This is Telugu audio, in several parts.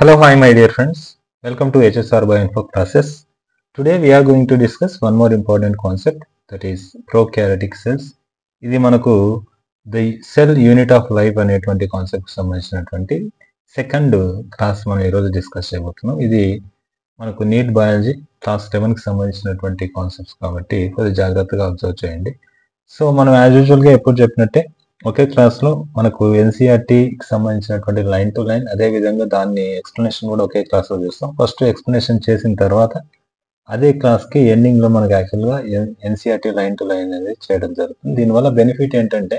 Hello, hi, my dear friends. Welcome to HSR Bioinfo classes. Today we are going to discuss one more important concept, that is prokaryotic cells. ఇది మనకు the cell unit of life అనేటువంటి కాన్సెప్ట్ సంబంధించినటువంటి సెకండ్ క్లాస్ మనం ఈరోజు డిస్కస్ చేయబోతున్నాం. ఇది మనకు నీట్ బయాలజీ క్లాస్ 11కి సంబంధించినటువంటి కాన్సెప్ట్స్ కాబట్టి కొద్దిగా జాగ్రత్తగా అబ్జర్వ్ చేయండి. సో మనం యాజ్ యూజువల్గా ఎప్పుడు చెప్పినట్టే ఒకే క్లాస్లో మనకు ఎన్సీఆర్టీకి సంబంధించినటువంటి లైన్ టు లైన్, అదే విధంగా దాన్ని ఎక్స్ప్లెనేషన్ కూడా ఒకే క్లాస్లో చూస్తాం. ఫస్ట్ ఎక్స్ప్లెనేషన్ చేసిన తర్వాత అదే క్లాస్కి ఎండింగ్లో మనకు యాక్చువల్గా ఎన్సీఆర్టీ లైన్ టు లైన్ అనేది చేయడం జరుగుతుంది. దీనివల్ల బెనిఫిట్ ఏంటంటే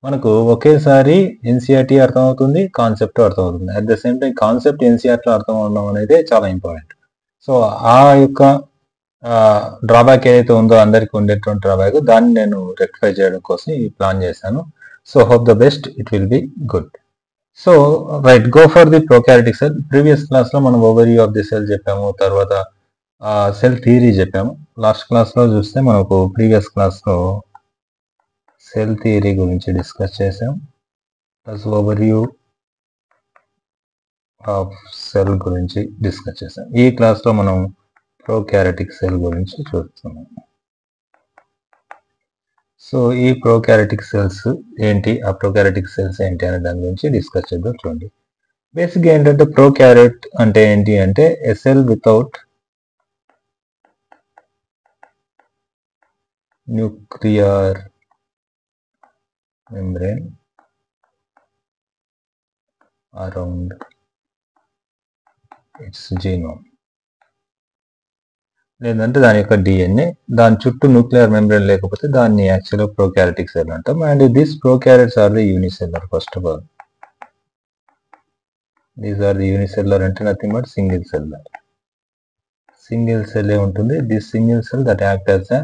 మనకు ఒకేసారి ఎన్సీఆర్టీ అర్థమవుతుంది, కాన్సెప్ట్ అర్థమవుతుంది. At the same time concept ఎన్సీఆర్టీలో అర్థం అవడం అనేది చాలా ఇంపార్టెంట్. సో ఆ యొక్క డ్రాబ్యాక్ ఏదైతే ఉందో అందరికి ఉండేటువంటి డ్రాబ్యాక్, దాన్ని నేను రెక్టిఫై చేయడం కోసం ఈ ప్లాన్ చేశాను. So hope the best it will be good. So right, go for the prokaryotic cell. Previous class లో మనం overview of the cell చెప్పాము, తర్వాత సెల్ థియరీ చెప్పాము. లాస్ట్ క్లాస్ లో చూస్తే మనకు ప్రీవియస్ క్లాస్ లో సెల్ థియరీ గురించి డిస్కస్ చేసాం, ప్లస్ ఓవర్వ్యూ ఆఫ్ సెల్ గురించి డిస్కస్ చేసాం. ఈ క్లాస్ లో మనం ప్రోకారియోటిక్ సెల్ గురించి చూస్తున్నాం. సో ఈ ప్రోకారియోటిక్ సెల్స్ ఏంటి, ఆ ప్రోకారియోటిక్ సెల్స్ ఏంటి అనే దాని గురించి డిస్కస్ చేద్దాం. చూడండి, బేసిక్గా ఏంటంటే ప్రోకారియోట్ అంటే ఏంటి అంటే a cell without nuclear membrane around its genome, లేదంటే దాని యొక్క డిఎన్ఏ, దాని చుట్టూ న్యూక్లియర్ మెంబ్రేన్ లేకపోతే దాన్ని యాక్చువల్గా ప్రోకారియోటిక్ సెల్ అంటాం. And this prokaryotes are the unicellular. First of all these are the unicellular అంటే nothing but single cellular. Single cell ఏ ఉంటుంది. This single cell that act as a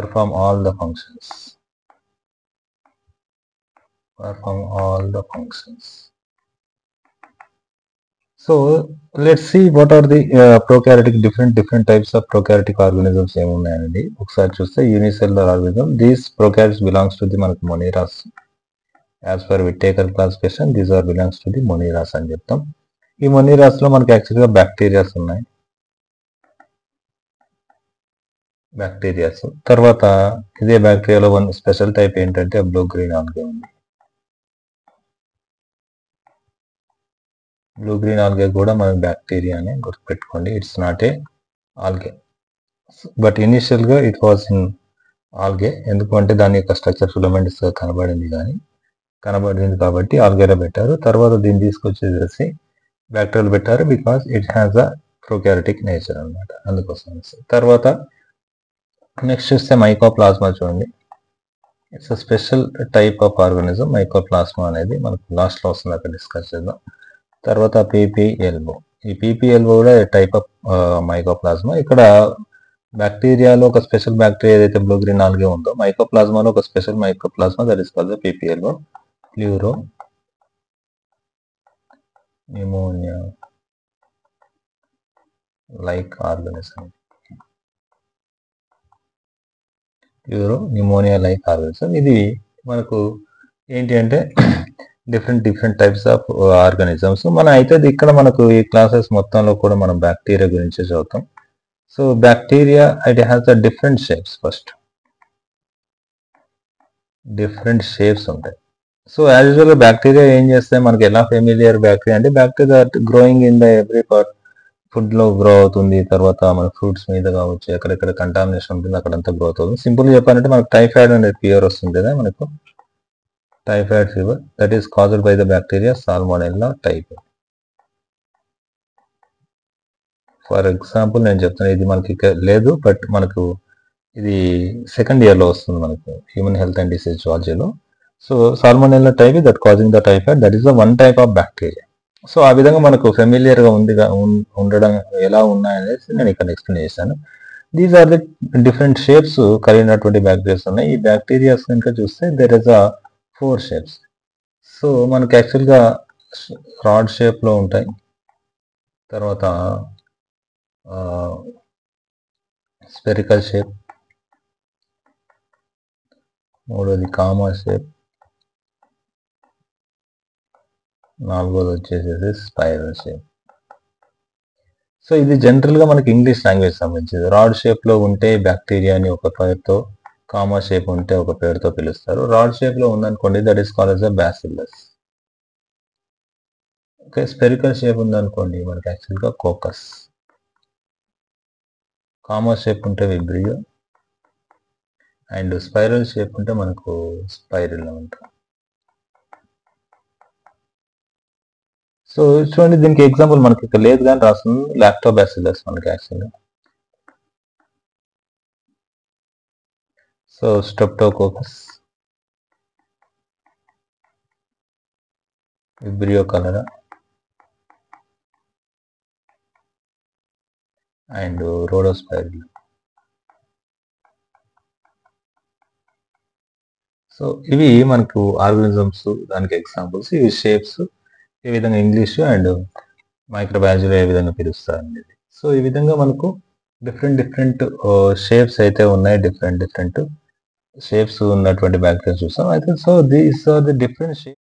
perform all the functions. So let's see what are the prokaryotic different types of prokaryotic organisms ఏమున్నాయండి ఒకసారి చూస్తే. Unicellular organism, these prokaryotes belongs to the మనకు moneras. As per Whittaker classification these are belongs to the moneras అని చెప్తాం. ఈ మొనీరాస్ లో మనకి యాక్చువల్గా బ్యాక్టీరియాస్ ఉన్నాయి. తర్వాత ఇదే బ్యాక్టీరియాలో వన్ స్పెషల్ టైప్ ఏంటంటే బ్లూ గ్రీన్ ఆల్గే ఉంది. బ్లూ గ్రీన్ ఆల్గే కూడా మన బ్యాక్టీరియా అని గుర్తుపెట్టుకోండి. It's not a algae, but initial గా ఇట్ వాస్ ఇన్ ఆల్గే. ఎందుకంటే దాని యొక్క స్ట్రక్చర్ ఫిలమెంట్స్ కనబడింది కాబట్టి ఆల్గేలో పెట్టారు. తర్వాత దీన్ని తీసుకొచ్చేసి బ్యాక్టీరియాలు పెట్టారు, because it has a prokaryotic nature అనమాట, అందుకోసం. తర్వాత నెక్స్ట్ చూస్తే మైకోప్లాస్మా చూడండి. It's a special type of organism. Mycoplasma అనేది మనకు లాస్ట్ లో వస్తుంది, అక్కడ డిస్కస్ చేద్దాం. తర్వాత పీపీఎల్ఓ, ఈ పీపీఎల్ఓ కూడా టైప్ ఆఫ్ మైకోప్లాస్మా. ఇక్కడ బ్యాక్టీరియాలో ఒక స్పెషల్ బ్యాక్టీరియా ఏదైతే బ్లూ గ్రీన్ ఆల్గే ఉందో, మైకోప్లాస్మాలో ఒక special mycoplasma, that is called PPLO, pleuro pneumonia like organism. ఇది మనకు ఏంటి అంటే డిఫరెంట్ టైప్స్ ఆఫ్ ఆర్గానిజమ్స్. మనం అయితే ఇక్కడ మనకు ఈ క్లాసెస్ మొత్తంలో కూడా మనం బ్యాక్టీరియా గురించి చదువుతాం. So bacteria it has the different shapes. First different shapes ఉంటాయి. సో యాజ్ యూజువల్ బ్యాక్టీరియా ఏం చేస్తాయి, మనకి ఎలా ఫెమిలియర్ బ్యాక్టీరియా అంటే bacteria growing in the every part, food లో గ్రో అవుతుంది. తర్వాత మన ఫ్రూట్స్ మీద కావచ్చు, ఎక్కడెక్కడ కంటామినేషన్ ఉంటుంది అక్కడంతా గ్రోత్ అవుతుంది. సింపుల్ చెప్పాలంటే మనకు టైఫాయిడ్ అనేది ఫీవర్ వస్తుంది కదా, మనకు typhoid fever, that is caused by the bacteria salmonella type. For example నేను చెప్తాను, ఇది మనకి లేదు బట్ మనకు ఇది సెకండ్ ఇయర్ లో వస్తుంది మనకు హ్యూమన్ హెల్త్ అండ్ డిసీజ్ జువాలజీలో. So salmonella type that causing the typhoid, that is the one type of bacteria. So ఆ విధంగా మనకు ఫెమిలియర్ గా ఉండడం ఎలా ఉన్నాయనేసి నేను ఇక్కడ ఎక్స్ప్లెయిన్ చేశాను. These are the different shapes కలిగినటువంటి బ్యాక్టీరియాస్ ఉన్నాయి. ఈ బ్యాక్టీరియాస్ కనుక చూస్తే there is a 4 shapes. So మనకు యాక్చువల్గా రాడ్ షేప్ లో ఉంటాయి, తర్వాత స్పెరికల్ షేప్, మూడోది కామా షేప్, నాలుగోది వచ్చేసేసి స్పైరల్ షేప్. సో ఇది జనరల్ గా మనకి ఇంగ్లీష్ లాంగ్వేజ్ సంబంధించింది. రాడ్ షేప్ లో ఉంటే బ్యాక్టీరియా అని ఒక పేరుతో, కామా షేప్ ఉంటే ఒక పేరుతో పిలుస్తారు. రాడ్ షేప్ లో ఉందనుకోండి, that is called as a bacillus. Okay, spherical shape ఉందనుకోండి మనకి యాక్చువల్ గా కోకస్. కామా షేప్ ఉంటే విబ్రియో, అండ్ స్పైరల్ షేప్ ఉంటే మనకు స్పైరిల్ అంటాం. సో చూడండి, దీనికి ఎగ్జాంపుల్ మనకి ఇక్కడ లేదు కానీ రాస్తుంది లాక్టోబాసిల్లస్ మనకి యాక్చువల్గా. So streptococcus, vibrio cholera, and rhodospirillum. So ఇవి మనకు ఆర్గానిజమ్స్, దానికి ఎగ్జాంపుల్స్. ఇవి షేప్స్ ఏ విధంగా ఇంగ్లీష్ అండ్ మైక్రోబయాలజీలో ఏ విధంగా పిలుస్తారు అనేది. సో ఈ విధంగా మనకు డిఫరెంట్ షేప్స్ అయితే ఉన్నాయి, డిఫరెంట్ షేప్స్ ఉన్నటువంటి బ్యాక్టీరియా చూస్తాం అయితే. So these are the different shapes.